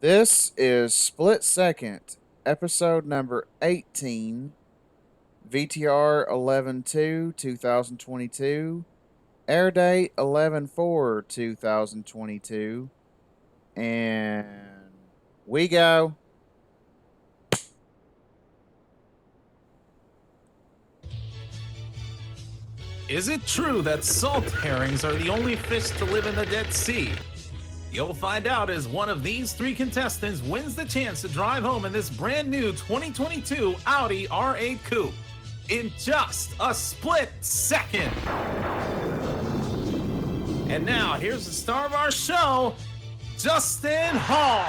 This is Split Second, episode number 18, VTR 11 2022, air date 11 2022, and we go. Is it true that salt herrings are the only fish to live in the Dead Sea? You'll find out as one of these three contestants wins the chance to drive home in this brand new 2022 Audi R8 Coupe in just a split second. And now, here's the star of our show, Justin Hall.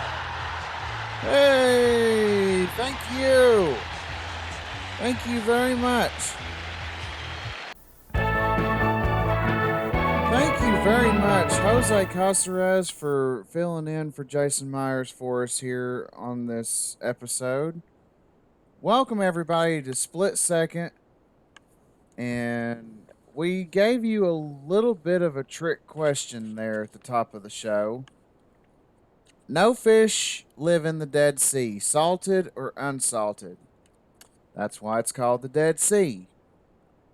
Hey, thank you. Thank you very much. Thank you very much, Jose Caceres, for filling in for Jason Myers for us here on this episode. Welcome, everybody, to Split Second. And we gave you a little bit of a trick question there at the top of the show. No fish live in the Dead Sea, salted or unsalted. That's why it's called the Dead Sea.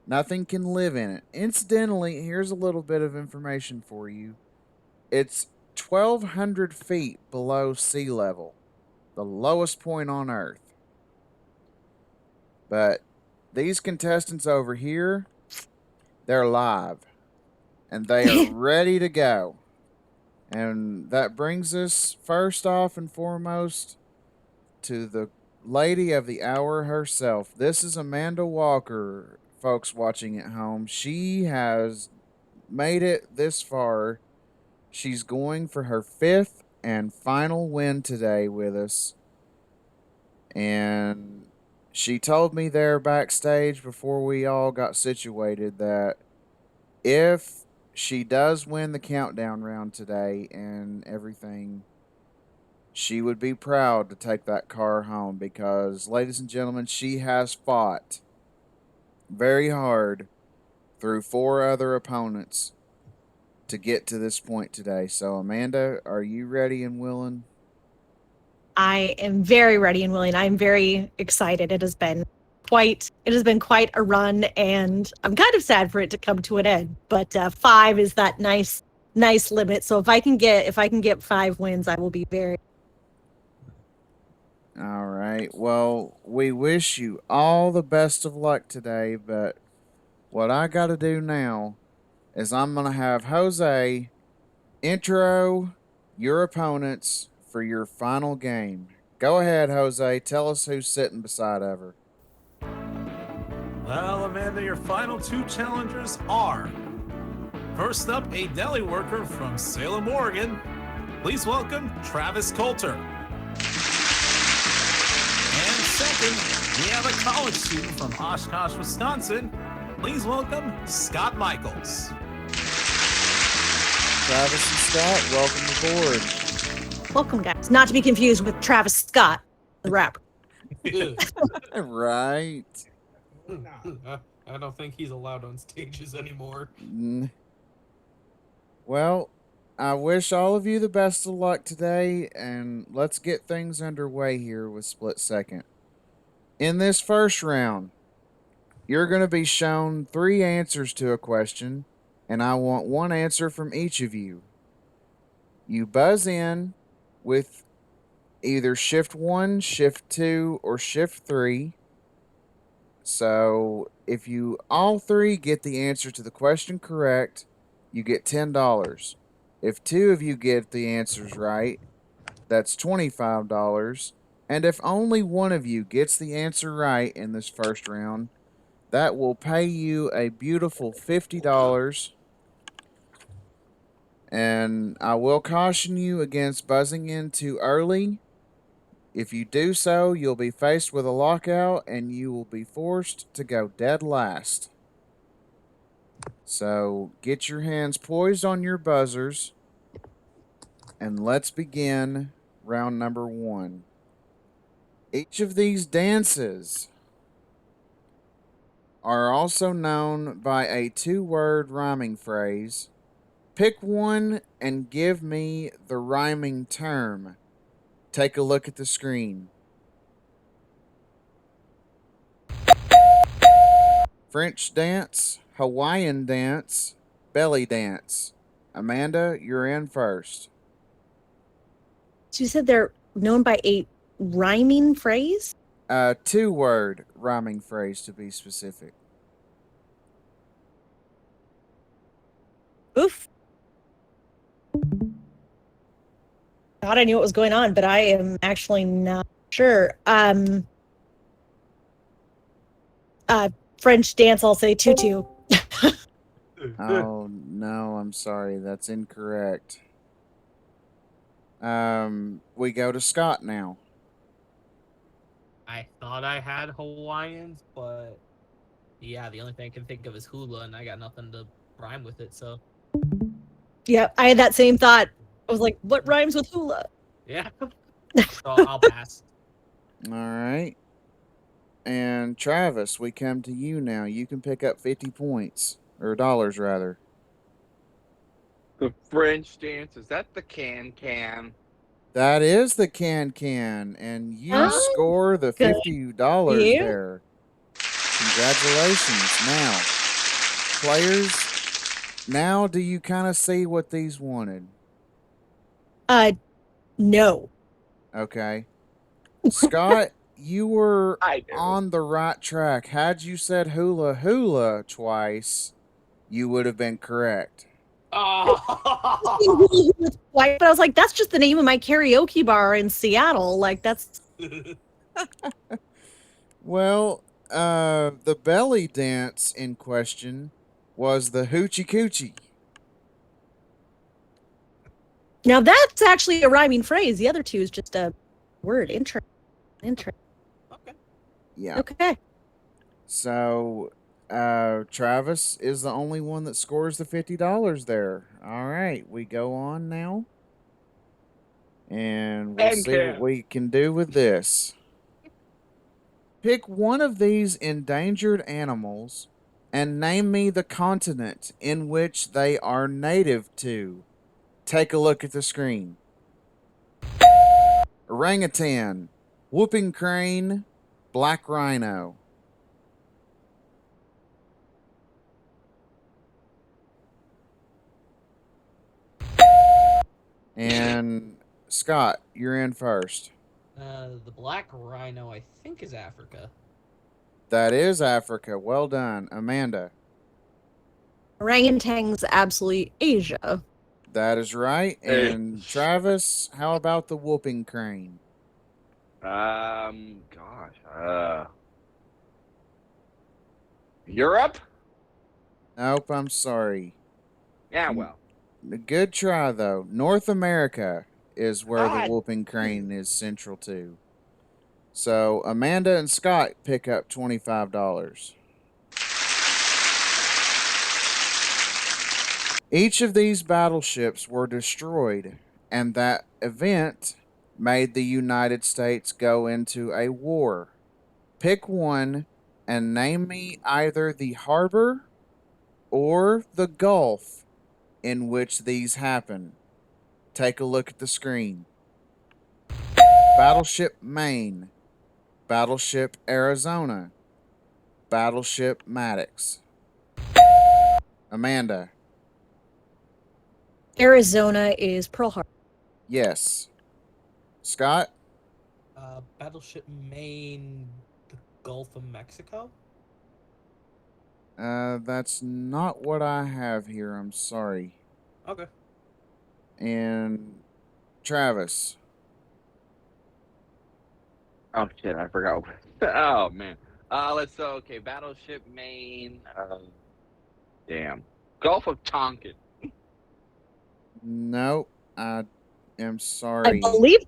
Nothing can live in it. Incidentally, here's a little bit of information for you. It's 1,200 feet below sea level, the lowest point on Earth. But these contestants over here, they're live and they are ready to go. And that brings us first off and foremost to the lady of the hour herself. This is Amanda Walker, folks watching at home. She has made it this far. She's going for her fifth and final win today with us. And she told me there backstage before we all got situated that if she does win the countdown round today and everything, she would be proud to take that car home because, ladies and gentlemen, she has fought very hard through four other opponents to get to this point today. So, Amanda, are you ready and willing? I am very ready and willing. I'm very excited. It has been quite a run, and I'm kind of sad for it to come to an end. But five is that nice limit. So if I can get 5 wins, I will be very. All right. Well, we wish you all the best of luck today, but what I got to do now is I'm going to have Jose intro your opponents for your final game. Go ahead, Jose. Tell us who's sitting beside of her. Well, Amanda, your final two challengers are first up, a deli worker from Salem, Oregon. Please welcome Travis Coulter. And second, we have a college student from Oshkosh, Wisconsin. Please welcome Scott Michaels. Travis and Scott, welcome aboard. Welcome, guys. Not to be confused with Travis Scott, the rapper. Right. I don't think he's allowed on stages anymore. Well, I wish all of you the best of luck today, and let's get things underway here with Split Second. In this first round, you're going to be shown three answers to a question, and I want one answer from each of you. You buzz in with either shift 1, shift 2, or shift 3. So if you all three get the answer to the question correct, you get $10. If two of you get the answers right, that's $25. And if only one of you gets the answer right in this first round, that will pay you a beautiful $50. And I will caution you against buzzing in too early. If you do so, you'll be faced with a lockout and you will be forced to go dead last. So get your hands poised on your buzzers and let's begin round number 1. Each of these dances are also known by a 2-word rhyming phrase. Pick one and give me the rhyming term. Take a look at the screen. French dance, Hawaiian dance, belly dance. Amanda, you're in first. So you said they're known by a rhyming phrase? 2-word rhyming phrase to be specific. Oof. Thought I knew what was going on, but I am actually not sure. French dance, I'll say tutu. Oh no, I'm sorry, that's incorrect. We go to Scott now. I thought I had Hawaiians, but yeah, the only thing I can think of is hula, and I got nothing to rhyme with it. So Yeah, I had that same thought. I was like, what rhymes with hula? yeah, so I'll pass. All right. And Travis, we come to you now. You can pick up 50 points, or dollars rather. The French dance, is that the can? That is the can, and you Oh, score the good. $50 You? there. Congratulations. Now, players, now do you kind of see what these wanted? No. Okay. Scott, you were I do. on the right track. Had you said hula hula twice, you would have been correct. Oh. But I was like, that's just the name of my karaoke bar in Seattle. Like, that's Well, the belly dance in question was the hoochie coochie. now that's actually a rhyming phrase. The other two is just a word. Interesting. Okay. Yeah. Okay. So, Travis is the only one that scores the $50 there. All right, we go on now. And we'll see what we can do with this. Pick one of these endangered animals and name me the continent in which they are native to. Take a look at the screen. Orangutan, whooping crane, black rhino. And Scott, you're in first. The black rhino, I think, is Africa. That is Africa. Well done. Amanda. Orangutans, absolutely Asia. That is right. Hey. And Travis, how about the whooping crane? Europe? Nope, I'm sorry. Yeah, well. Good try, though. North America is where the God. whooping crane is central to. So Amanda and Scott pick up $25. Each of these battleships were destroyed, and that event made the United States go into a war. Pick one and name me either the harbor or the Gulf in which these happen. Take a look at the screen. Battleship Maine, Battleship Arizona, Battleship Maddox. Amanda. Arizona is Pearl Harbor. Yes. Scott? Battleship Maine, the Gulf of Mexico. That's not what I have here. I'm sorry. Okay. And Travis. Oh shit, I forgot. Oh man. Okay, Battleship Maine. Damn. Gulf of Tonkin. Nope. I am I sorry. believe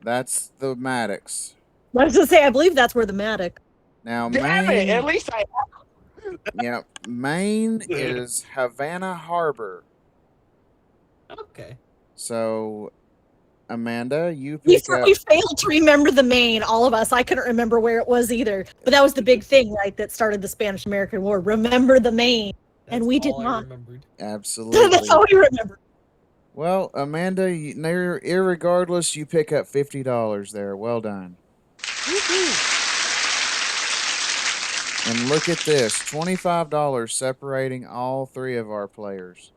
That's the Maddox. I was gonna say, I believe that's where the Matic. Now, Damn Maine. it! At least I. Yep. Maine is Havana Harbor. Okay. So, Amanda, you We pick up. failed to remember the Maine, all of us. I couldn't remember where it was either. But that was the big thing, right, that started the Spanish-American War. Remember the Maine. And That's we did all I not. remembered. Absolutely. That's all we remember. Well, Amanda, irregardless, you pick up $50 there. Well done. And look at this, $25 separating all three of our players.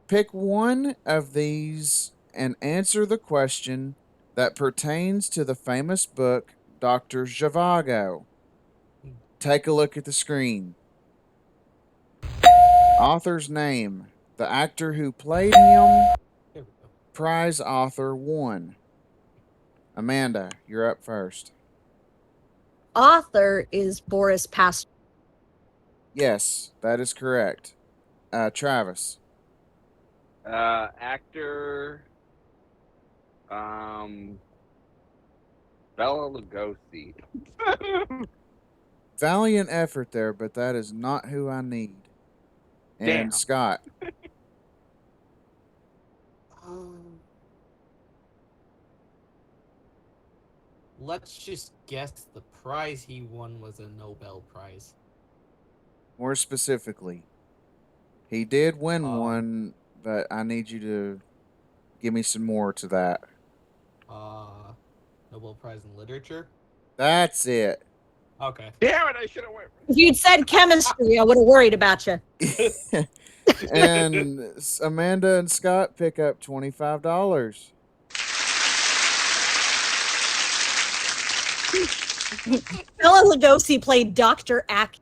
Pick one of these and answer the question that pertains to the famous book Dr. Zhivago. Take a look at the screen. Author's name, the actor who played him, Here we go. prize author 1. Amanda, you're up first. Author is Boris Pasternak. Yes, that is correct. Travis. Actor. Bela Lugosi. Valiant effort there, but that is not who I need. And Damn. Scott. Let's just guess the prize he won was a Nobel Prize. More specifically, he did win Oh. one, but I need you to give me some more to that. Nobel Prize in Literature? That's it. Okay. Damn it! I should have went. If you'd said chemistry, I would have worried about you. And Amanda and Scott pick up $25. Bela Lugosi played Dr. Ack.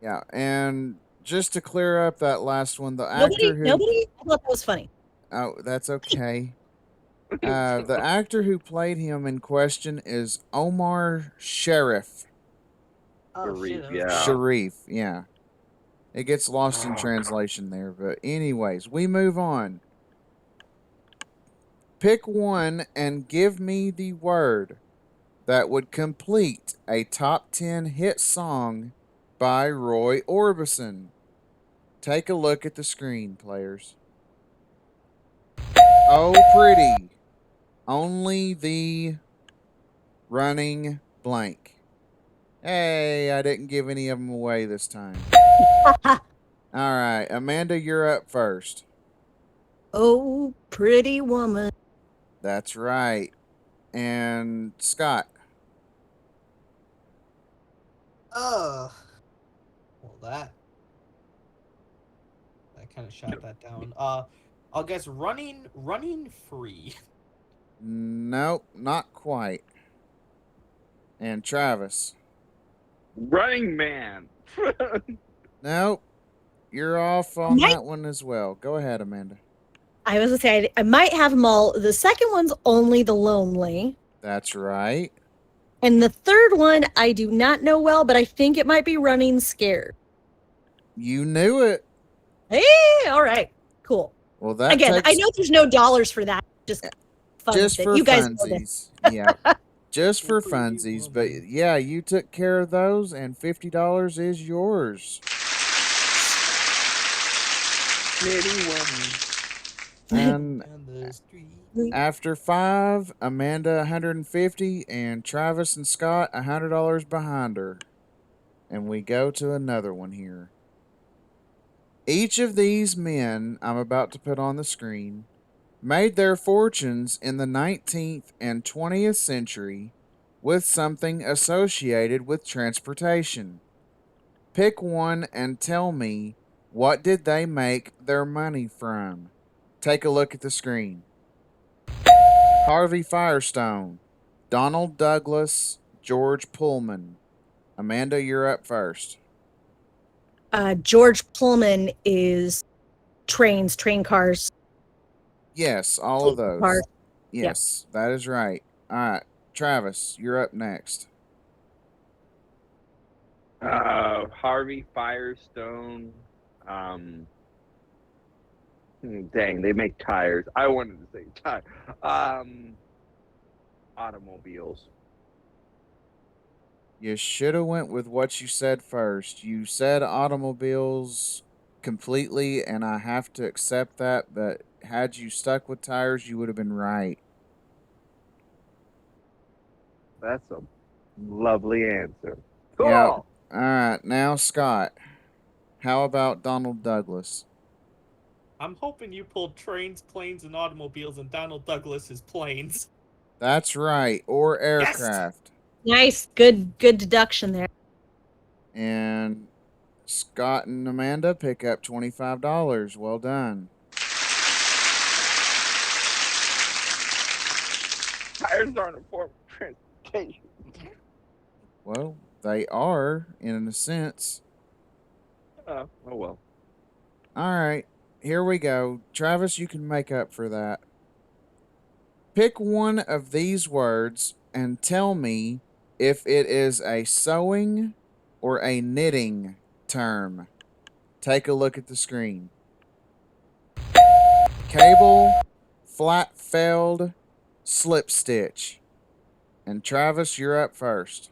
Yeah, and just to clear up that last one, the actor Nobody? I thought that was funny. Oh, that's okay. The actor who played him in question is Omar Sharif. Sharif, that was- yeah. Sharif, yeah. It gets lost in translation there, but anyways, we move on. Pick one and give me the word that would complete a top 10 hit song by Roy Orbison. Take a look at the screen, players. Oh, pretty. Only the running blank. Hey, I didn't give any of them away this time. All right, Amanda, you're up first. Oh, pretty woman. That's right. And Scott. Well, that kind of shot that down. I'll guess running free. Nope, not quite. And Travis. Running Man. Nope. You're off on Might- that one as well. Go ahead, Amanda. I was gonna say I might have them all. The second one's Only the Lonely. That's right. And the third one I do not know well, but I think it might be Running Scared. You knew it. Hey, all right. Cool. Well, that Again, takes I know there's no dollars for that. Just fun. just that for you guys know this. funsies. Yeah. Just for Pretty funsies. But woman. yeah, you took care of those, and $50 is yours. Pretty woman. And And the street. after 5, Amanda 150 and Travis and Scott $100 behind her. And we go to another one here. Each of these men I'm about to put on the screen made their fortunes in the 19th and 20th century with something associated with transportation. Pick one and tell me, what did they make their money from? Take a look at the screen. Harvey Firestone, Donald Douglas, George Pullman. Amanda, you're up first. George Pullman is train cars. Yes, all of those. Cars. Yes, that is right. All right, Travis, you're up next. Harvey Firestone. Dang, they make tires. I wanted to say tire. Automobiles. You should have went with what you said first. You said automobiles completely, and I have to accept that, but had you stuck with tires, you would have been right. That's a lovely answer. Cool. Yeah. All right, now Scott. how about Donald Douglas? I'm hoping you pulled trains, planes, and automobiles, and Donald Douglas is planes. That's right, or Yes! aircraft. Nice, good deduction there. And Scott and Amanda pick up $25. Well done. Tires aren't a form of transportation. Well, they are, in a sense. Oh well. All right, here we go. Travis, you can make up for that. Pick one of these words and tell me if it is a sewing or a knitting term. Take a look at the screen. Cable, flat felled, slip stitch. And Travis, you're up first.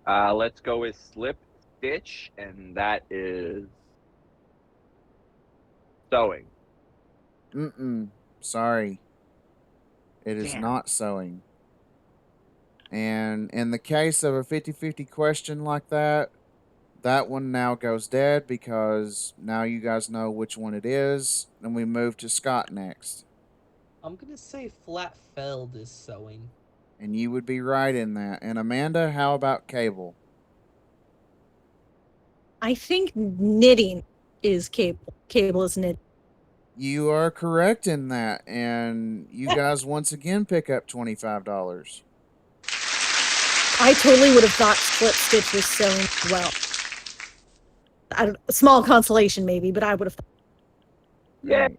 Let's go with slip stitch, and that is sewing. Sorry. It is Damn. not sewing. And in the case of a 50-50 question like that, that one now goes dead because now you guys know which one it is. And we move to Scott next. I'm gonna say flat felled is sewing. And you would be right in that. And Amanda, how about cable? I think knitting is cable. Cable is knitting. You are correct in that. And you guys once again pick up $25. I totally would have thought slip stitch was sewn as well. A small consolation maybe, but I would have thought. Yeah. Right.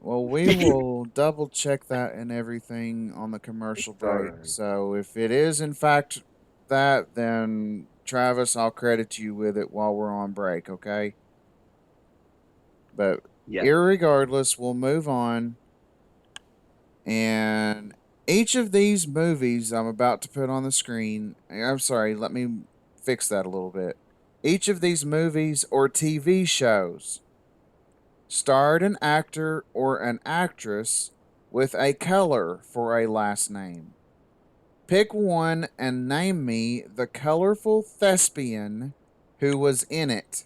Well, we will double check that and everything on the commercial break. Alright. So if it is in fact that, then Travis, I'll credit you with it while we're on break, okay? But Yeah. irregardless, we'll move on. And each of these movies I'm about to put on the screen, I'm sorry, let me fix that a little bit. Each of these movies or TV shows starred an actor or an actress with a color for a last name. Pick one and name me the colorful thespian who was in it.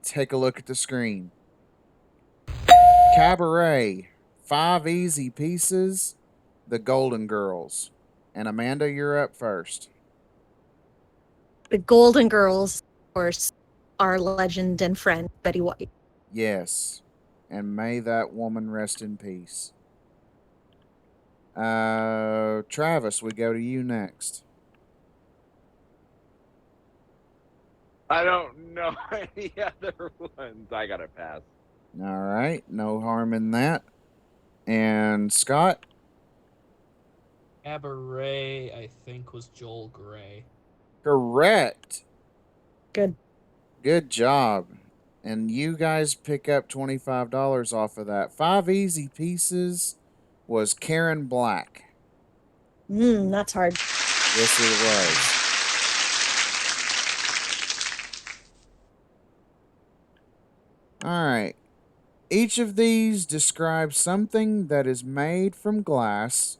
Take a look at the screen. Cabaret, Five Easy Pieces, The Golden Girls. And Amanda, you're up first. The Golden Girls, of course, our legend and friend, Betty White. Yes. And may that woman rest in peace. Travis, we go to you next. I don't know any other ones. I gotta pass. All right, no harm in that. And Scott? Cabaret, I think, was Joel Grey. Correct. Good. Good job. And you guys pick up $25 off of that. Five Easy Pieces was Karen Black. That's hard. Yes, it was. All right. Each of these describes something that is made from glass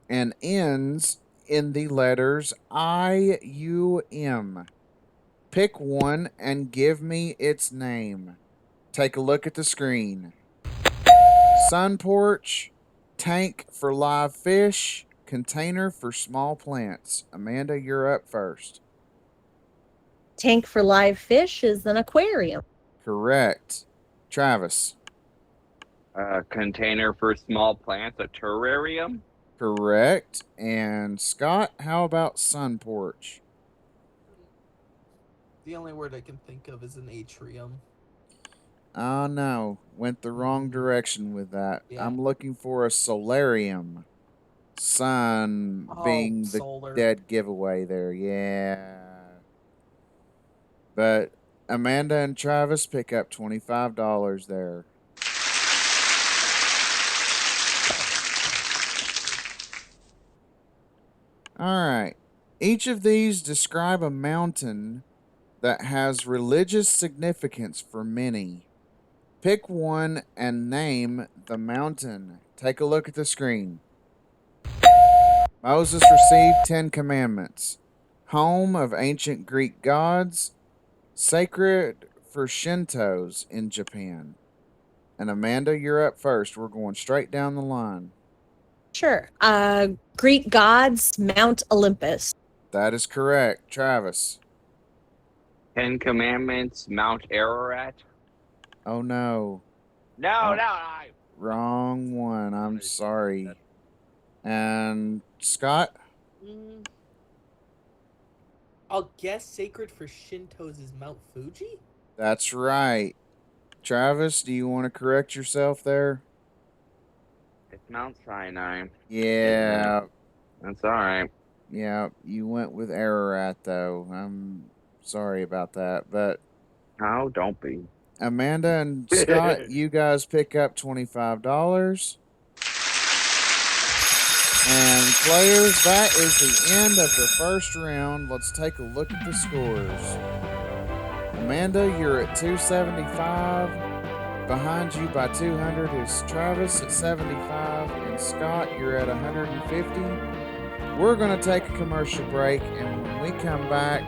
and ends in the letters I-U-M. Pick one and give me its name. Take a look at the screen. Sun porch, tank for live fish, container for small plants. Amanda, you're up first. Tank for live fish is an aquarium. Correct. Travis. Container for small plants, a terrarium. Correct. And Scott, how about sun porch? The only word I can think of is an atrium. Oh no, went the wrong direction with that. Yeah. I'm looking for a solarium. Sun being the solar. dead giveaway there, yeah. But Amanda and Travis pick up $25 there. Alright. Each of these describe a mountain that has religious significance for many. Pick one and name the mountain. Take a look at the screen. Moses received 10 commandments. Home of ancient Greek gods. sacred for Shintos in Japan. And Amanda, you're up first. We're going straight down the line. Sure. Greek gods, Mount Olympus. That is correct. Travis. 10 Commandments, Mount Ararat. Oh no. No, Oh. no, I. Wrong one. I'm sorry. And Scott? I'll guess sacred for Shintos is Mount Fuji? That's right. Travis, do you want to correct yourself there? It's Mount Sinai. Yeah. That's all right. Yeah, you went with Ararat though. I'm sorry about that. But No, don't be. Amanda and Scott, you guys pick up $25. And players, that is the end of the first round. Let's take a look at the scores. Amanda, you're at 275. Behind you by 200 is Travis at 75. And Scott, you're at 150. We're going to take a commercial break. And when we come back,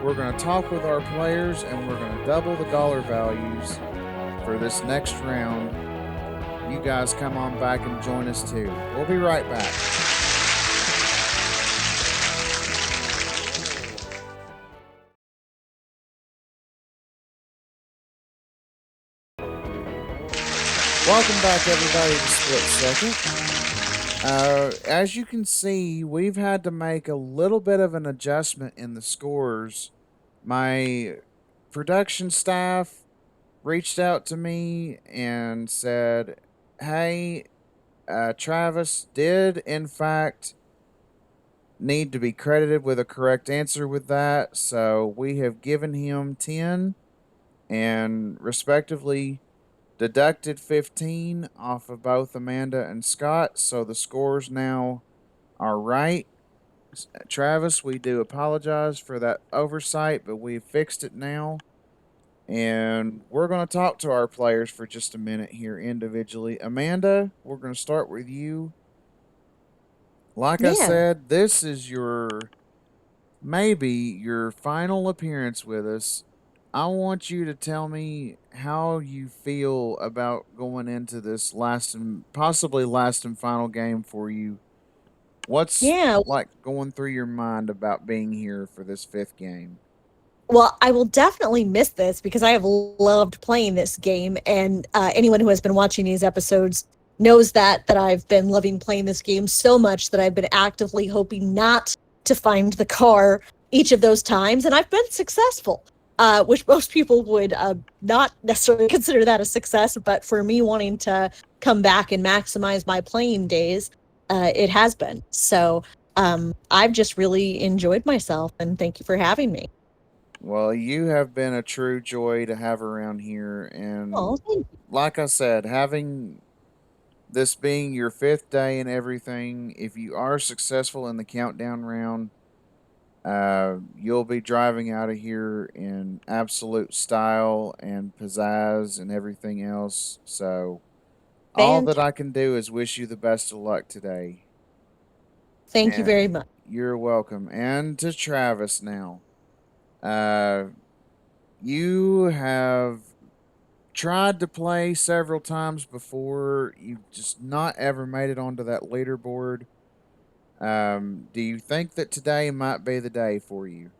we're going to talk with our players. And we're going to double the dollar values for this next round. You guys come on back and join us too. We'll be right back. Welcome back, everybody, to Split Second. As you can see, we've had to make a little bit of an adjustment in the scores. My production staff reached out to me and said, hey, Travis did, in fact, need to be credited with a correct answer with that. So we have given him 10 and respectively deducted 15 off of both Amanda and Scott. So the scores now are right. Travis, we do apologize for that oversight, but we've fixed it now. And we're going to talk to our players for just a minute here individually. Amanda, we're going to start with you. Like I said, this is maybe your final appearance with us. I want you to tell me how you feel about going into this possibly last and final game for you. What's like going through your mind about being here for this 5th game? Well, I will definitely miss this because I have loved playing this game, and anyone who has been watching these episodes knows that I've been loving playing this game so much that I've been actively hoping not to find the car each of those times, and I've been successful, which most people would not necessarily consider that a success, but for me wanting to come back and maximize my playing days, it has been. So I've just really enjoyed myself, and thank you for having me. Well, you have been a true joy to have around here, and thank you. Like I said, having this being your 5th day and everything, if you are successful in the countdown round, you'll be driving out of here in absolute style and pizzazz and everything else. So all that I can do is wish you the best of luck today. Thank you very much. You're welcome. And to Travis now. You have tried to play several times before. You've just not ever made it onto that leaderboard. Do you think that today might be the day for you?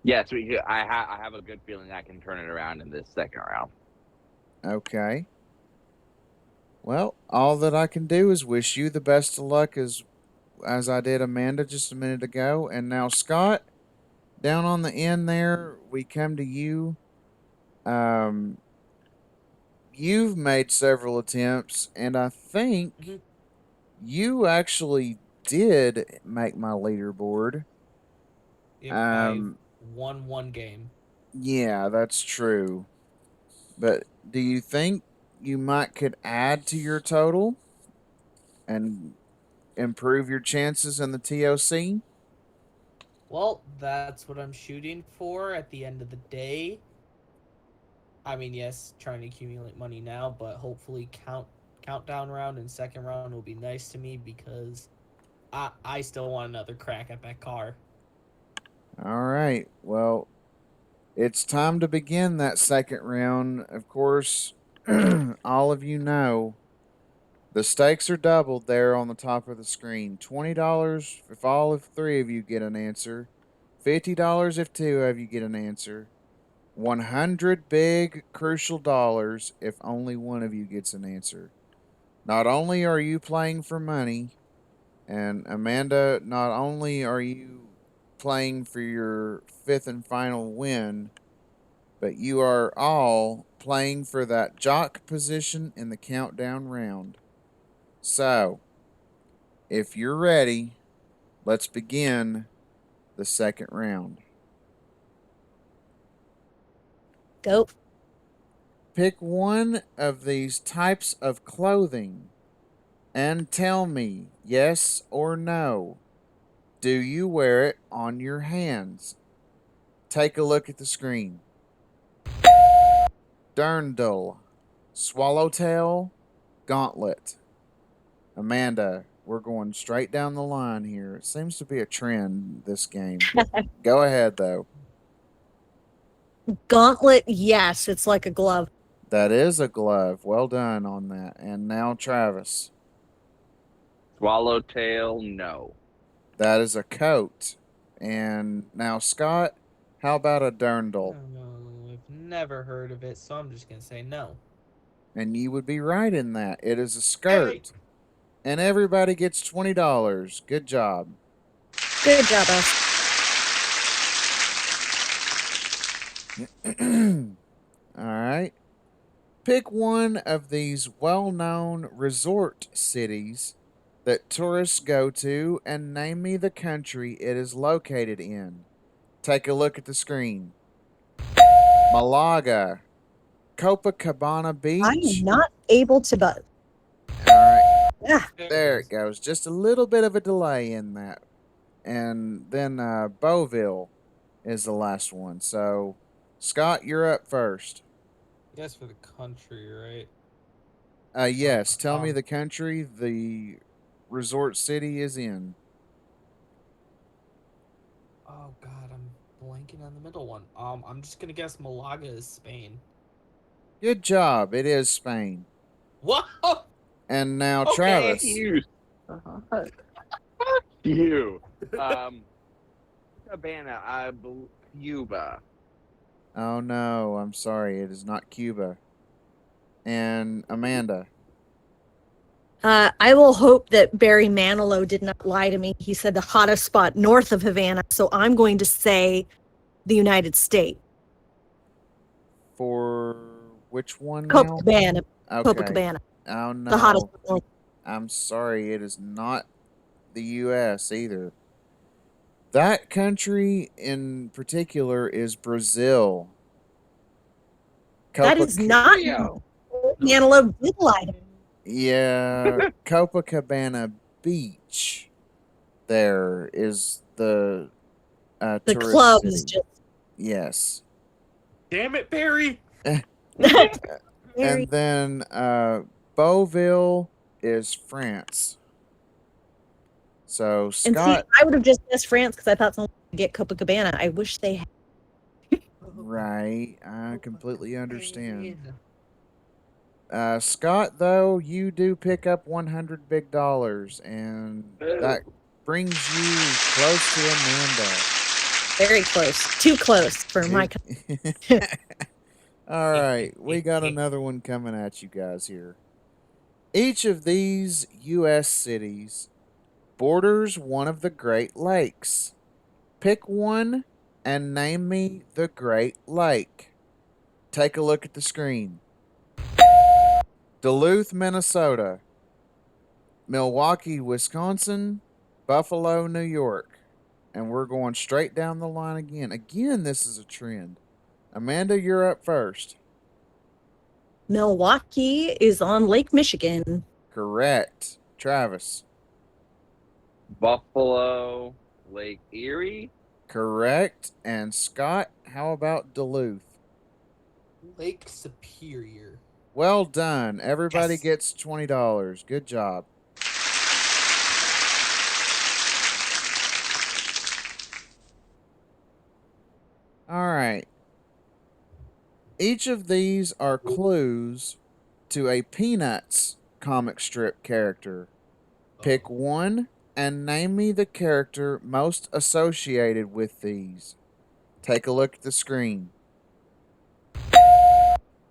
Yes, I have a good feeling I can turn it around in this second round. Okay. Well, all that I can do is wish you the best of luck as I did Amanda just a minute ago. And now, Scott, down on the end there, we come to you. You've made several attempts, and I think you actually did make my leaderboard. I've won one game. Yeah, that's true. But do you think you could add to your total and improve your chances in the TOC? Well, that's what I'm shooting for at the end of the day. I mean, yes, trying to accumulate money now, but hopefully countdown round and second round will be nice to me because I still want another crack at that car. All right. Well, it's time to begin that second round. Of course, all of you know the stakes are doubled there on the top of the screen. $20 if all of three of you get an answer, $50 if two of you get an answer, 100 big crucial dollars if only one of you gets an answer. Not only are you playing for money, and Amanda, not only are you playing for your fifth and final win, but you are all playing for that jock position in the countdown round. So, if you're ready, let's begin the second round. Go. Pick one of these types of clothing and tell me yes or no. Do you wear it on your hands? Take a look at the screen. Dirndl, swallowtail, gauntlet. Amanda, we're going straight down the line here. It seems to be a trend this game. Go ahead though. Gauntlet, yes, it's like a glove. That is a glove. Well done on that. And now Travis. Swallowtail, no. That is a coat. And now Scott, how about a I dirndl? don't know. I've never heard of it, so I'm just gonna say no. And you would be right in that. It is a skirt. And everybody gets $20. Good job. Good job, us. All right. Pick one of these well known resort cities that tourists go to and name me the country it is located in. Take a look at the screen. Malaga, Copacabana Beach. I am not able to, but All right. yeah, There it goes. Just a little bit of a delay in that. And then Beauville is the last one. So, Scott, you're up first. Yes, for the country, right? Yes, tell me the country the resort city is in. Oh God, I'm blanking on the middle one. I'm just gonna guess Malaga is Spain. Good job. It is Spain. What? And now Okay. Travis. You. Fuck you. Cabana, Cuba. Oh no, I'm sorry. It is not Cuba. And Amanda. I will hope that Barry Manilow did not lie to me. He said the hottest spot north of Havana, so I'm going to say the United States. For which one now? Copacabana. Okay. Copacabana. Oh no. The hottest spot north. I'm sorry. It is not the U.S. either. That country in particular is Brazil. That is not Yeah. Manilow did lie to me. Yeah, Copacabana Beach. There is the The tourist club is city. just Yes, Damn it, Barry! very, and then Beauville is France. So and see, Scott, I would have just guessed France because I thought someone would get Copacabana. I wish they had. right? I completely understand. Scott, though, you do pick up 100 big dollars, and that brings you close to Amanda. Very close. Too close for my. All right, we got another one coming at you guys here. Each of these U.S. cities borders one of the Great Lakes. Pick one and name me the Great Lake. Take a look at the screen. Duluth, Minnesota. Milwaukee, Wisconsin. Buffalo, New York. And we're going straight down the line again. Again, this is a trend. Amanda, you're up first. Milwaukee is on Lake Michigan. Correct. Travis. Buffalo, Lake Erie. Correct. And Scott, how about Duluth? Lake Superior. Well done. Everybody Yes. gets $20. Good job. All right. Each of these are clues to a Peanuts comic strip character. Pick Oh. one and name me the character most associated with these. Take a look at the screen.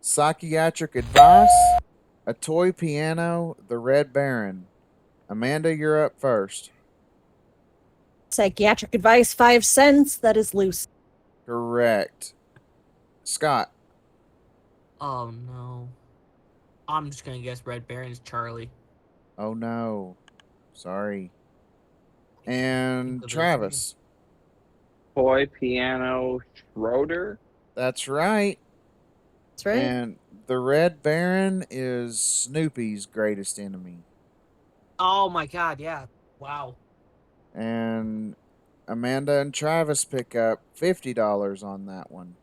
Psychiatric advice, a toy piano, the Red Baron. Amanda, you're up first. Psychiatric advice, 5 cents. That is loose. Correct. Scott. Oh no. I'm just gonna guess Red Baron's Charlie. Oh no. Sorry. I can't think And of his Travis. Toy piano Schroeder. That's right. That's right. And the Red Baron is Snoopy's greatest enemy. name. Oh my god, yeah. Wow. And Amanda and Travis pick up $50 on that one.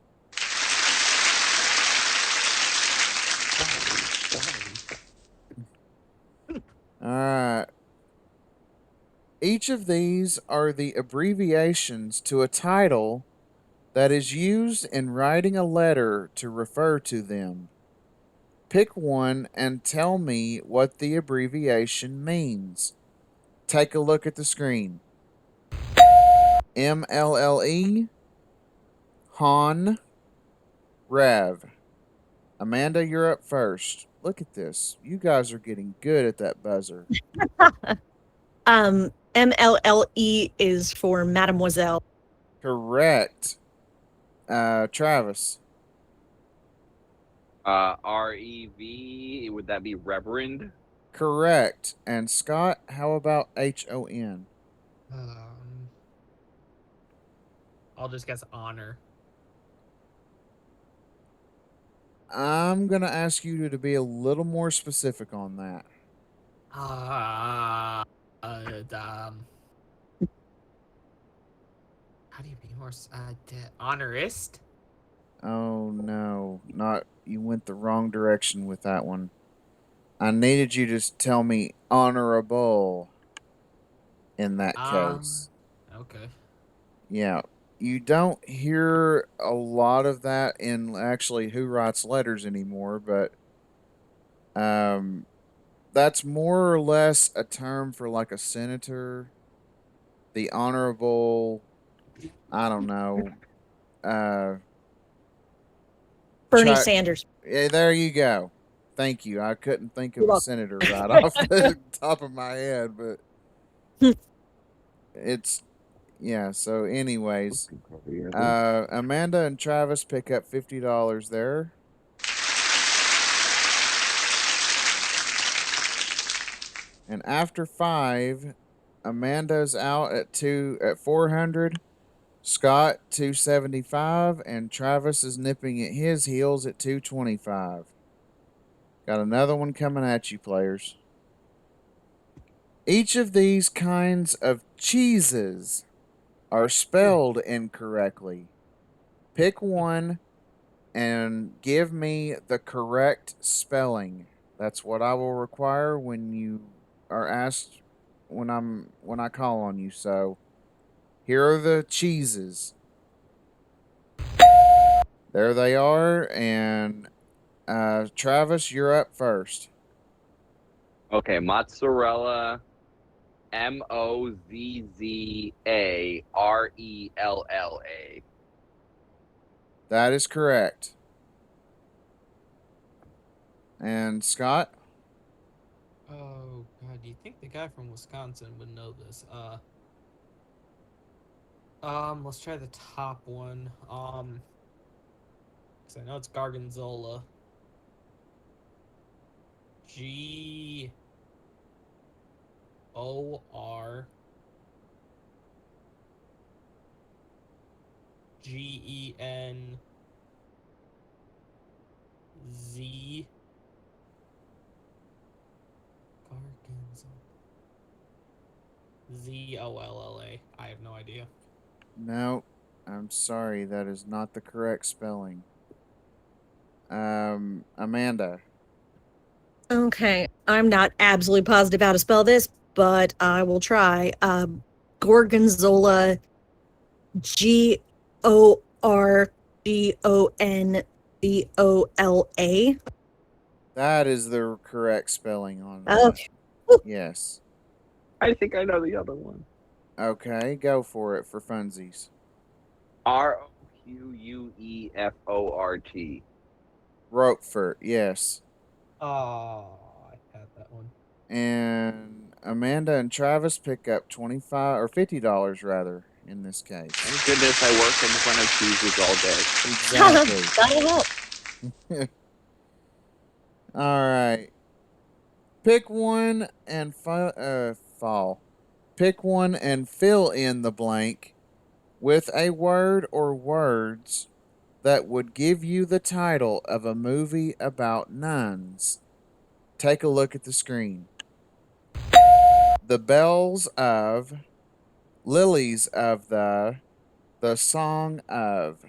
All right. Each of these are the abbreviations to a title that is used in writing a letter to refer to them. Pick one and tell me what the abbreviation means. Take a look at the screen. MLLE, Han, Rev. Amanda, you're up first. Look at this. You guys are getting good at that buzzer. MLLE is for Mademoiselle. Correct. Travis. REV. Would that be Reverend? Correct. And Scott, how about HON? I'll just guess honor. I'm going to ask you to be a little more specific on that. How do you be more honorist? Oh no, not you went the wrong direction with that one. I needed you to tell me honorable in that case. Okay. Yeah. You don't hear a lot of that in actually Who Writes Letters anymore, but that's more or less a term for like a senator, the honorable, I don't know, Bernie Chuck- Sanders. Yeah, there you go. Thank you. I couldn't think of You're a welcome. senator right off the top of my head, but it's yeah. So, anyways, Amanda and Travis pick up $50 there. And after 5, Amanda's out at 400. Scott 275, and Travis is nipping at his heels at 225. Got another one coming at you, players. Each of these kinds of cheeses are spelled incorrectly. Pick one and give me the correct spelling. That's what I will require when you are asked when I call on you. So here are the cheeses. There they are, and Travis, you're up first. Okay, mozzarella. MOZZARELLA. That is correct. And Scott? Oh god, do you think the guy from Wisconsin would know this? Let's try the top one. 'Cause I know it's Gargonzola. GORGENZ. ZOLLA. I have no idea. No, I'm sorry. That is not the correct spelling. Amanda. Okay, I'm not absolutely positive how to spell this, but I will try. Gorgonzola, GORGONZOLA. Gondola. That is the correct spelling on that. Okay. Yes. I think I know the other one. Okay, go for it for funsies. Roqueufort. Roquefort, yes. Oh, I had that one. And Amanda and Travis pick up $25 or $50 rather in this case. Thank goodness I work in front of cheeses all day. Exactly. That'll help. All right. Pick one and fall. Pick one and fill in the blank with a word or words that would give you the title of a movie about nuns. Take a look at the screen. The bells of, lilies of the song of.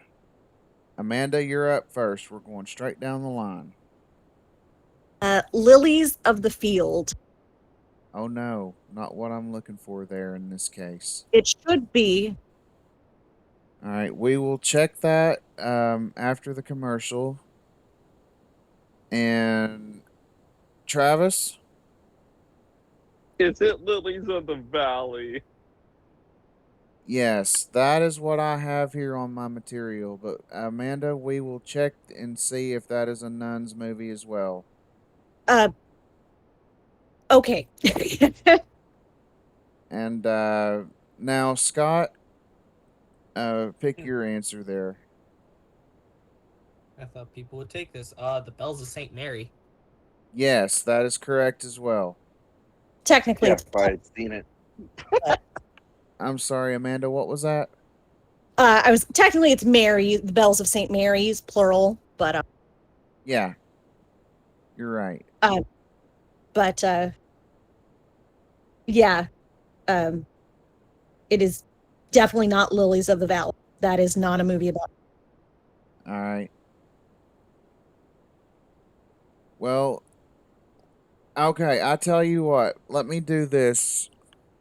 Amanda, you're up first. We're going straight down the line. Lilies of the field. Oh no, not what I'm looking for there in this case. It should be. All right, we will check that after the commercial. And Travis, Is it Lilies of the Valley? yes, that is what I have here on my material. But Amanda, we will check and see if that is a Nuns movie as well. Okay. And now, Scott, pick your answer there. I thought people would take this. The Bells of St. Mary. Yes, that is correct as well. Technically, Yeah, it's I've seen it. I'm sorry, Amanda, what was that? technically it's Mary, the Bells of St. Mary's, plural, but Yeah, you're right. yeah, it is definitely not Lilies of the Valley. That is not a movie about. All right. Well, okay, I tell you what. Let me do this.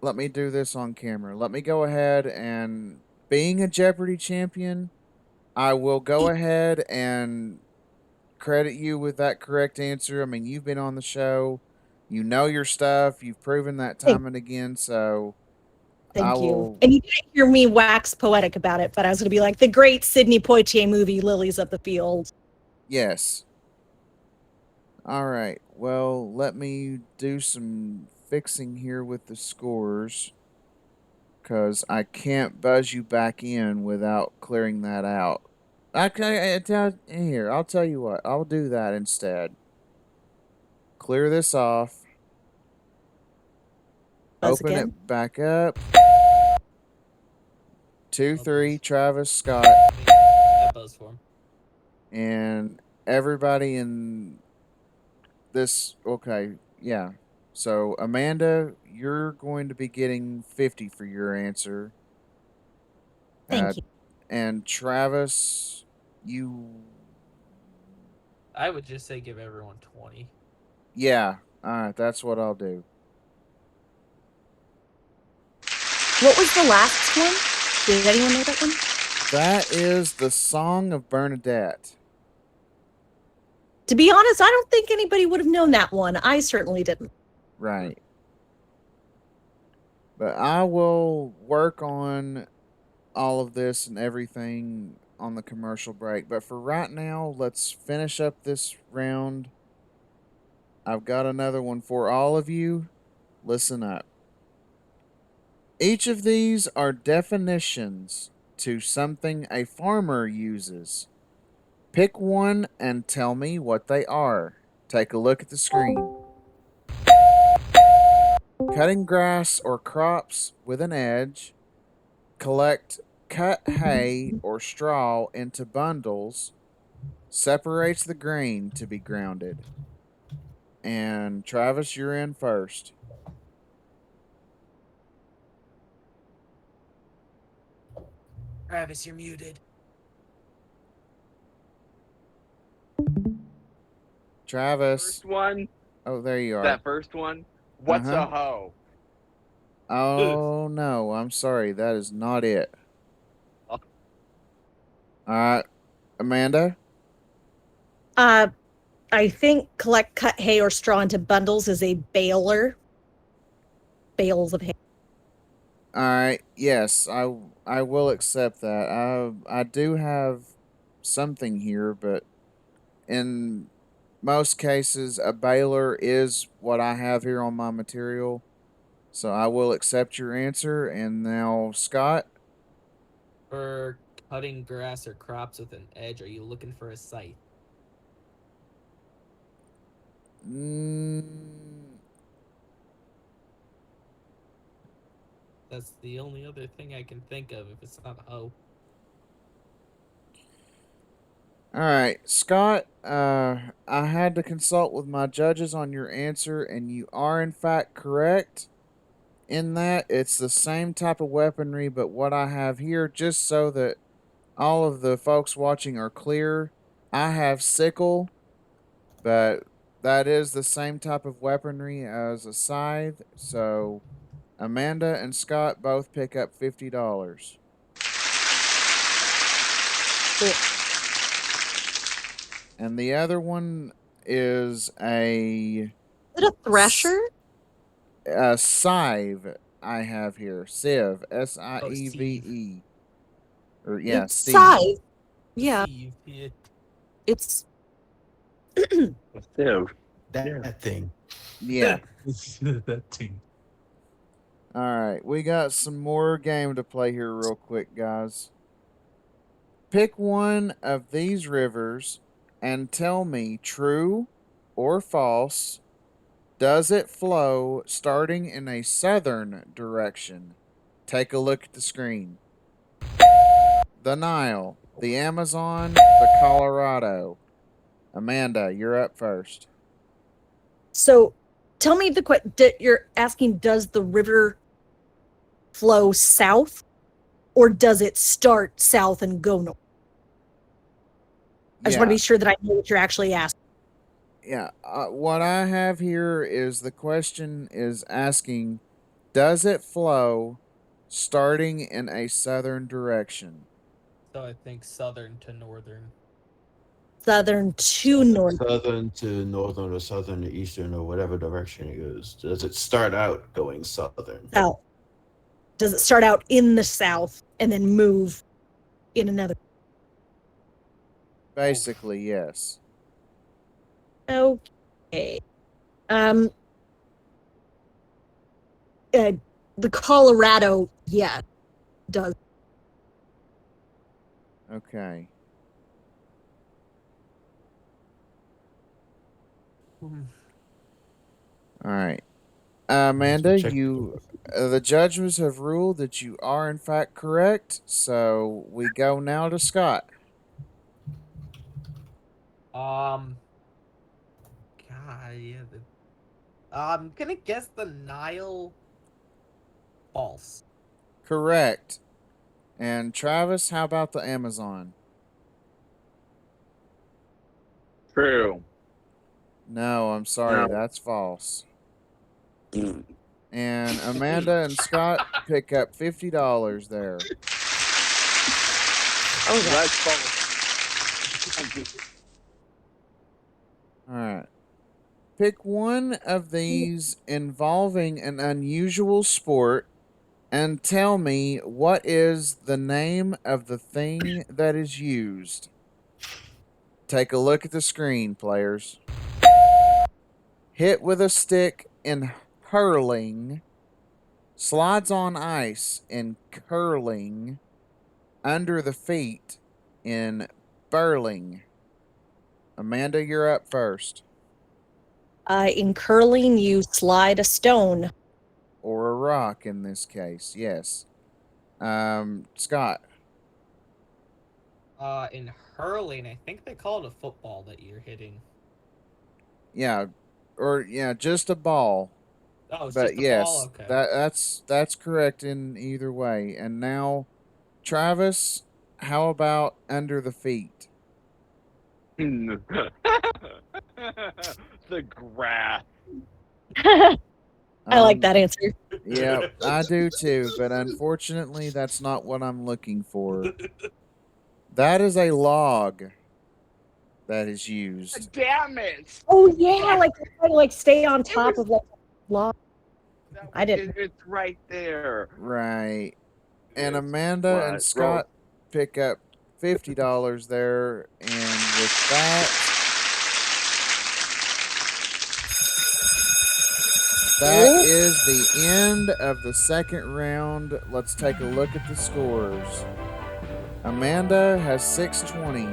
Let me do this on camera. Let me go ahead and, being a Jeopardy champion, I will go ahead and credit you with that correct answer. I mean, you've been on the show. You know your stuff. You've proven that time and again. So Thank I you. will. And you didn't hear me wax poetic about it, but I was going to be like the great Sidney Poitier movie, Lilies of the Field. Yes. All right. Well, let me do some fixing here with the scores, because I can't buzz you back in without clearing that out. Okay, here, I'll tell you what. I'll do that instead. Clear this off. Buzz Open again. it back up. 2-3, Travis Scott, That buzz for him. and everybody in this. Okay, yeah. So Amanda, you're going to be getting 50 for your answer. Thank you. And Travis, you. I would just say give everyone 20. Yeah. All right, that's what I'll do. What was the last one? Did anyone know that one? That is the Song of Bernadette. To be honest, I don't think anybody would have known that one. I certainly didn't. Right. But I will work on all of this and everything on the commercial break. But for right now, let's finish up this round. I've got another one for all of you. Listen up. Each of these are definitions to something a farmer uses. Pick one and tell me what they are. Take a look at the screen. Cutting grass or crops with an edge. Collect cut hay or straw into bundles. Separates the grain to be grounded. And Travis, you're in first. Travis, you're muted. Travis. First one. Oh, there you are. That first one. What's Uh-huh. a hoe? Oh, no. I'm sorry. That is not it. Oh. All right. Amanda? I think collect cut hay or straw into bundles is a baler. Bales of hay. All right. Yes, I will accept that. I do have something here, but in most cases, a baler is what I have here on my material. So I will accept your answer. And now, Scott. For cutting grass or crops with an edge, are you looking for a scythe? Mm, That's the only other thing I can think of if it's not a hoe. all right, Scott. I had to consult with my judges on your answer, and you are in fact correct. In that it's the same type of weaponry, but what I have here, just so that all of the folks watching are clear, I have sickle, but that is the same type of weaponry as a scythe. So Amanda and Scott both pick up $50. And the other one is Is it a thresher? a scythe. I have here sieve, SIEVE, or yeah, It's Steve. scythe. Yeah, Steve, yeah. it's Dude. That thing. Yeah. That thing. All right, we got some more game to play here, real quick, guys. Pick one of these rivers and tell me true or false. Does it flow starting in a southern direction? Take a look at the screen. The Nile, the Amazon, the Colorado. Amanda, you're up first. so. Tell me you're asking: does the river flow south, or does it start south and go north? I just want to Yeah, be sure that I know what you're actually asking. yeah. What I have here is the question is asking, does it flow starting in a southern direction? So I think southern to northern. Southern to north. Southern to northern or southern to eastern or whatever direction it goes. Does it start out going southern? South. Does it start out in the south and then move in another? Basically, yes. Okay. The Colorado, yeah, does. Okay. All right. Amanda, Check- the judges have ruled that you are in fact correct. So we go now to Scott. God, yeah. I'm gonna guess the Nile. False. Correct. And Travis, how about the Amazon? True. No, I'm sorry, that's false. And Amanda and Scott pick up $50 there. Oh, yeah. That's false. All right. Pick one of these involving an unusual sport and tell me what is the name of the thing that is used. Take a look at the screen, players. Hit with a stick in hurling. Slides on ice in curling. Under the feet in burling. Amanda, you're up first. In curling, you slide a stone. Or a rock in this case, yes. Scott. In hurling, I think they call it a football that you're hitting. Yeah, or yeah, just a ball. Oh, it's But just a yes, ball. Okay. that's correct in either way. And now, Travis, how about under the feet? The grass. I like that answer. Yeah, I do too, but unfortunately, that's not what I'm looking for. That is a log that is used. Damn it! Oh yeah, like they're trying to like stay on top of like log. I didn't. It's right there. Right. And It's Amanda and what? Scott pick up $50 there. And with that is the end of the second round. Let's take a look at the scores. Amanda has 620.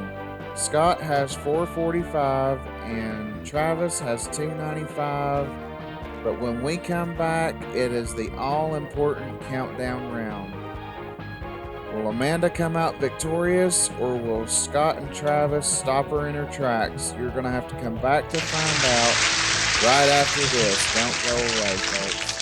Scott has 445. And Travis has 295. But when we come back, it is the all-important countdown round. Will Amanda come out victorious, or will Scott and Travis stop her in her tracks? You're going to have to come back to find out right after this. Don't go away, folks.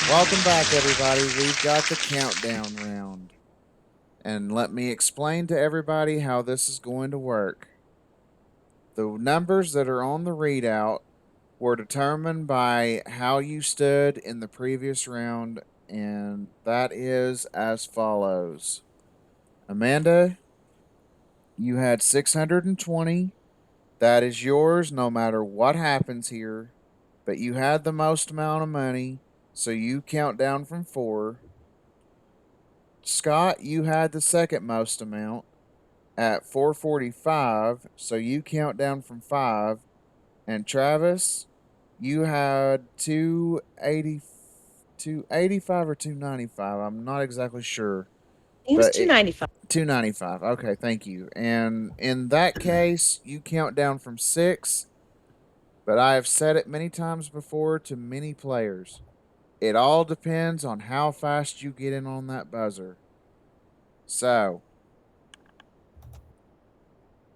Welcome back, everybody. We've got the countdown round. And let me explain to everybody how this is going to work. The numbers that are on the readout were determined by how you stood in the previous round, and that is as follows. Amanda, you had 620. That is yours no matter what happens here, but you had the most amount of money, so you count down from 4. Scott, you had the second most amount at 445, so you count down from 5. And Travis, you had 285 or 295. I'm not exactly sure. It was But 295. 295. Okay, thank you. And in that case, you count down from 6. But I have said it many times before to many players. It all depends on how fast you get in on that buzzer. So,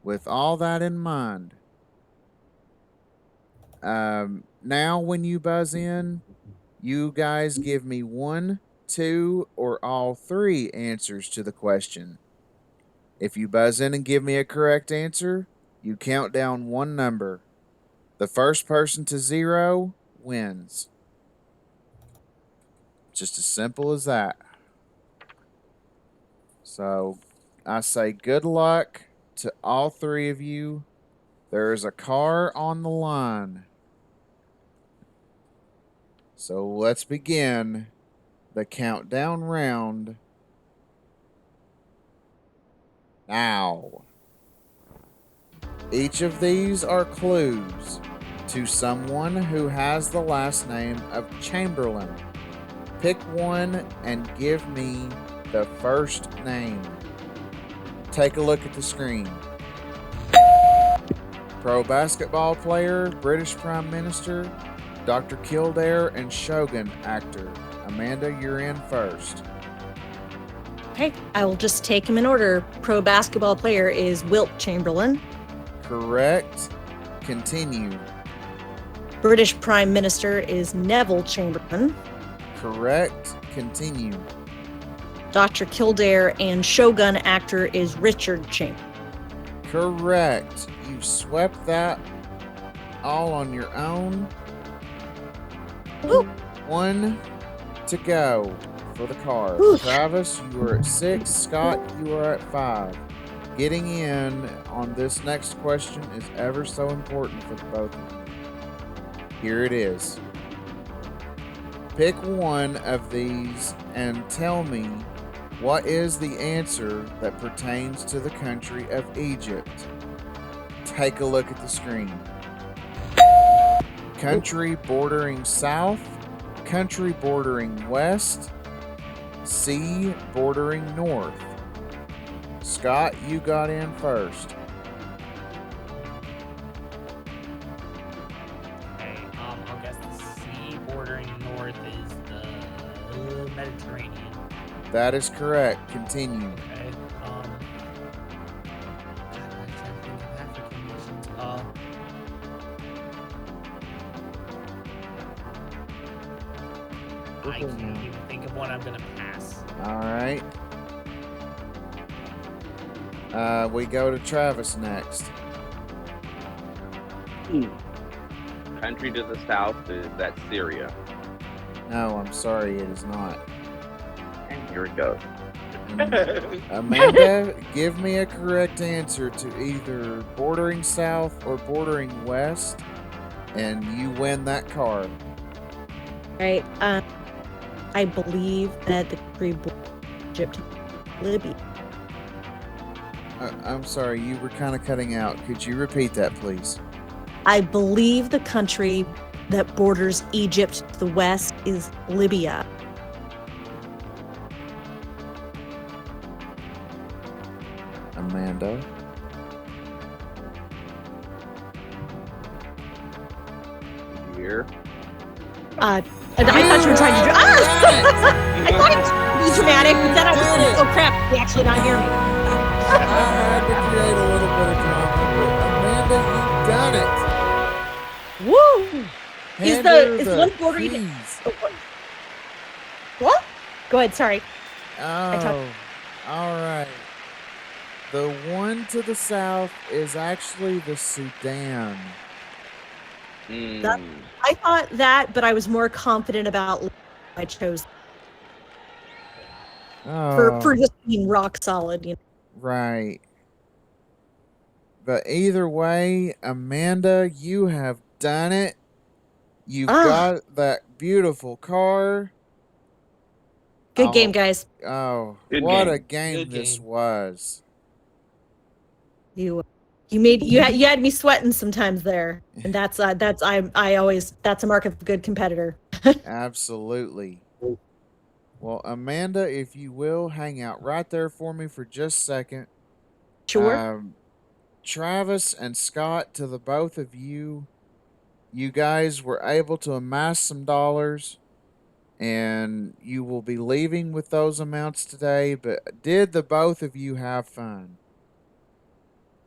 with all that in mind, now when you buzz in, you guys give me 1, 2, or all 3 answers to the question. If you buzz in and give me a correct answer, you count down 1 number. The first person to 0 wins. Just as simple as that. So, I say good luck to all 3 of you. There is a car on the line. So let's begin the countdown round now. Each of these are clues to someone who has the last name of Chamberlain. Pick one and give me the first name. Take a look at the screen. Pro basketball player, British Prime Minister, Dr. Kildare, and Shogun actor. Amanda, you're in first. Okay, I will just take them in order. Pro basketball player is Wilt Chamberlain. Correct. Continue. British Prime Minister is Neville Chamberlain. Correct. Continue. Dr. Kildare and Shogun actor is Richard Chamberlain. Correct. You swept that all on your own. Woo. 1 to go for the car. Whew. Travis, you are at 6. Scott, you are at 5. Getting in on this next question is ever so important for the both of you. Here it is. Pick one of these and tell me what is the answer that pertains to the country of Egypt. Take a look at the screen. Country bordering south, country bordering west, sea bordering north. Scott, you got in first. Okay, I'll guess the sea bordering north is the Mediterranean. That is correct. Continue. Okay. God, I'm trying to think of African nations. I can't even think of one. I'm gonna pass. All right. We go to Travis next. country to the south is that Syria. No, I'm sorry, it is not. And here it goes. Amanda, give me a correct answer to either bordering south or bordering west, and you win that card. Right. I believe that the country Egypt, Libya. I'm sorry, you were kind of cutting out. Could you repeat that, please? I believe the country that borders Egypt to the west is Libya. Amanda. Here. And I thought you were trying to do. I thought it was trying to be dramatic, but then I was like, oh crap, they actually not hear me. I had to create a little bit of drama, but Amanda, you've done it. Woo! Hand the- her is the one bordering- keys. What? Go ahead. Sorry. Oh, all right. The one to the south is actually the Sudan. That- I thought that, but I was more confident about. I chose Oh, for just being rock solid. You know. right. But either way, Amanda, you have done it. You've Ah. got that beautiful car. Good game, Oh, guys. Oh, Good what game. a game Good this game. was. You had me sweating sometimes there, and that's I always that's a mark of a good competitor. Absolutely. Well, Amanda, if you will, hang out right there for me for just a second. Sure. Travis and Scott, to the both of you, you guys were able to amass some dollars, and you will be leaving with those amounts today. But did the both of you have fun?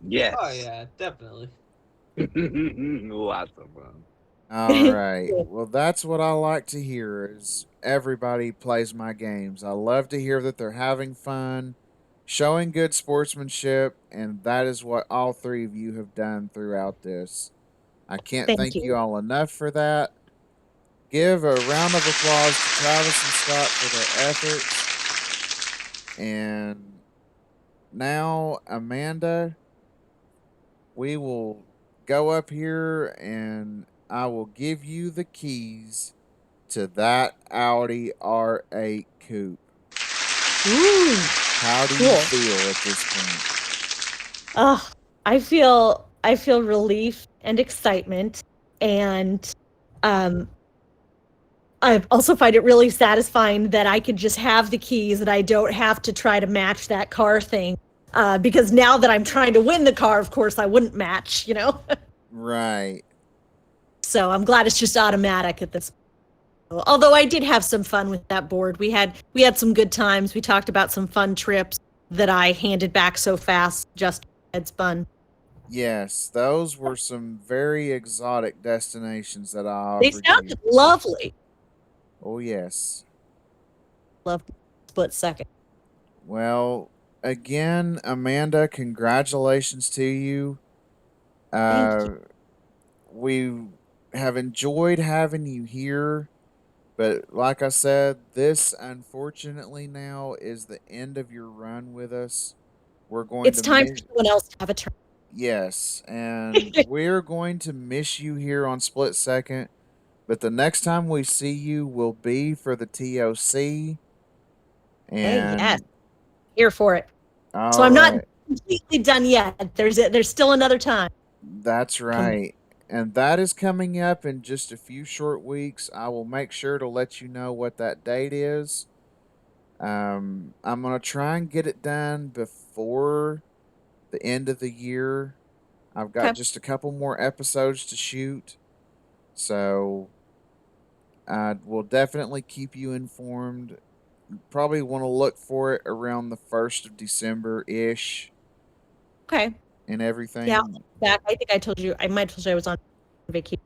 Yes. Oh yeah, definitely. Lots of fun. All right. Well, that's what I like to hear is everybody plays my games. I love to hear that they're having fun, showing good sportsmanship, and that is what all three of you have done throughout this. I can't Thank thank you. you all enough for that. Give a round of applause to Travis and Scott for their efforts. And now, Amanda, we will go up here and I will give you the keys to that Audi R8 coupe. Ooh. How do you Cool. feel at this point? Oh, I feel relief and excitement, and I also find it really satisfying that I could just have the keys and I don't have to try to match that car thing. Because now that I'm trying to win the car, of course, I wouldn't match, you know? Right. So I'm glad it's just automatic at this point. Although I did have some fun with that board. We had some good times. We talked about some fun trips that I handed back so fast. Just it's fun. Yes, those were some very exotic destinations that I They offered sounded you. lovely. Oh, yes. Love split second. Well, again, Amanda, congratulations to you. Thank We have enjoyed having you here, but like I said, this unfortunately now is the end of your run with us. We're going It's to time for miss, someone else to have a turn. yes, and we're going to miss you here on Split Second. But the next time we see you will be for the TOC. Hey, And yes. Here for it. So all I'm not right. completely done yet. There's still another time. That's right. And that is coming up in just a few short weeks. I will make sure to let you know what that date is. I'm going to try and get it done before the end of the year. I've got Okay. just a couple more episodes to shoot. So I will definitely keep you informed. Probably want to look for it around the 1st of December-ish Okay. and everything. Yeah. Back. I think I told you. I might have told you I was on vacation.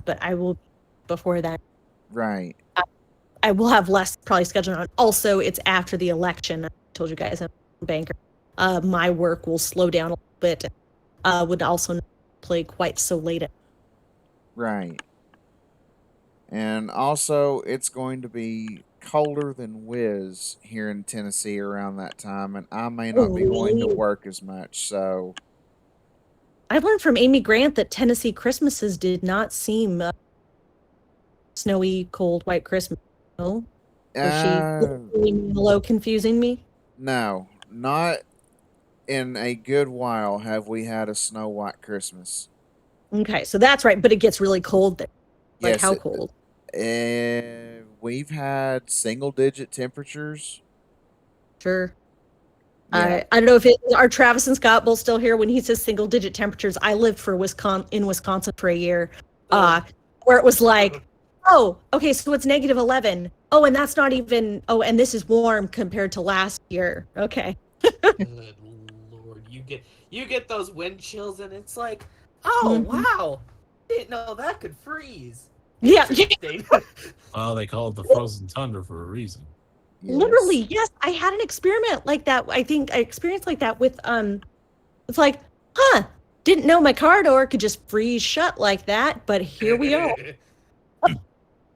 But I will before that. Right. I will have less probably scheduled on. Also, it's after the election. I told you guys I'm a banker. My work will slow down a little bit. Would also not play quite so late. Right. And also, it's going to be colder than whiz here in Tennessee around that time, and I may Oh, not be going to really? work as much. So, I learned from Amy Grant that Tennessee Christmases did not seem snowy, cold, white Christmas. No? Was she uh, hello confusing me? no, not in a good while have we had a snow white Christmas. Okay, so that's right, but it gets really cold there. Like Yes, how cold? we've had single digit temperatures. Sure. Yeah. I don't know if are Travis and Scott both still here when he says single digit temperatures. I lived for Wisconsin for a year, Oh. where it was like, oh, okay, so it's -11. Oh, and that's not even. Oh, and this is warm compared to last year. Okay. Good lord, you get those wind chills, and it's like, oh Mhm. wow, didn't know that could freeze. Yeah, Interesting. Well, they call it the frozen tundra for a reason. literally, Yes. yes. I had an experiment like that. I think I experienced like that with It's like, huh? Didn't know my car door could just freeze shut like that, but here we are.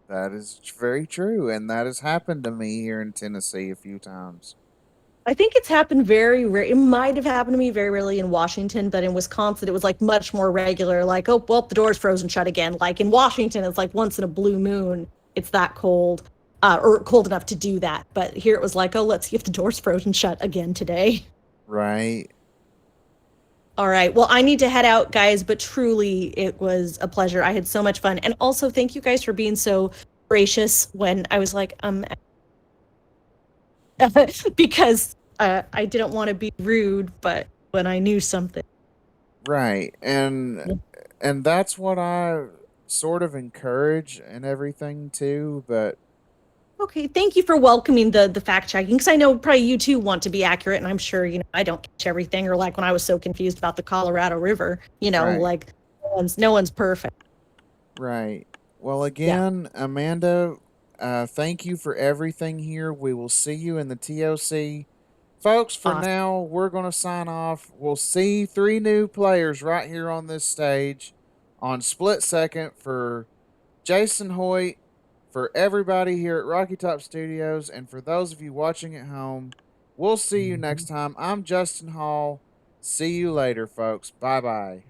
That is very true, and that has happened to me here in Tennessee a few times. I think it's happened very rare. It might have happened to me very rarely in Washington, but in Wisconsin, it was like much more regular. Like, oh, well, the door's frozen shut again. Like in Washington, it's like once in a blue moon, it's that cold, or cold enough to do that. But here it was like, oh, let's see if the door's frozen shut again today. Right. All right. Well, I need to head out, guys, but truly it was a pleasure. I had so much fun. And also, thank you guys for being so gracious when I was like, because I didn't want to be rude, but when I knew something. Right. Yeah. And that's what I sort of encourage and everything too, but Okay, thank you for welcoming the fact checking, because I know probably you too want to be accurate, and I'm sure I don't catch everything, or like when I was so confused about the Colorado River, right. like no one's perfect. Right. Well, Yeah. again, Amanda, thank you for everything here. We will see you in the TOC. Folks, for Awesome. now, we're going to sign off. We'll see 3 new players right here on this stage on Split Second for Jason Hoyt, for everybody here at Rocky Top Studios, and for those of you watching at home. We'll see you next time. I'm Justin Hall. See you later, folks. Bye bye.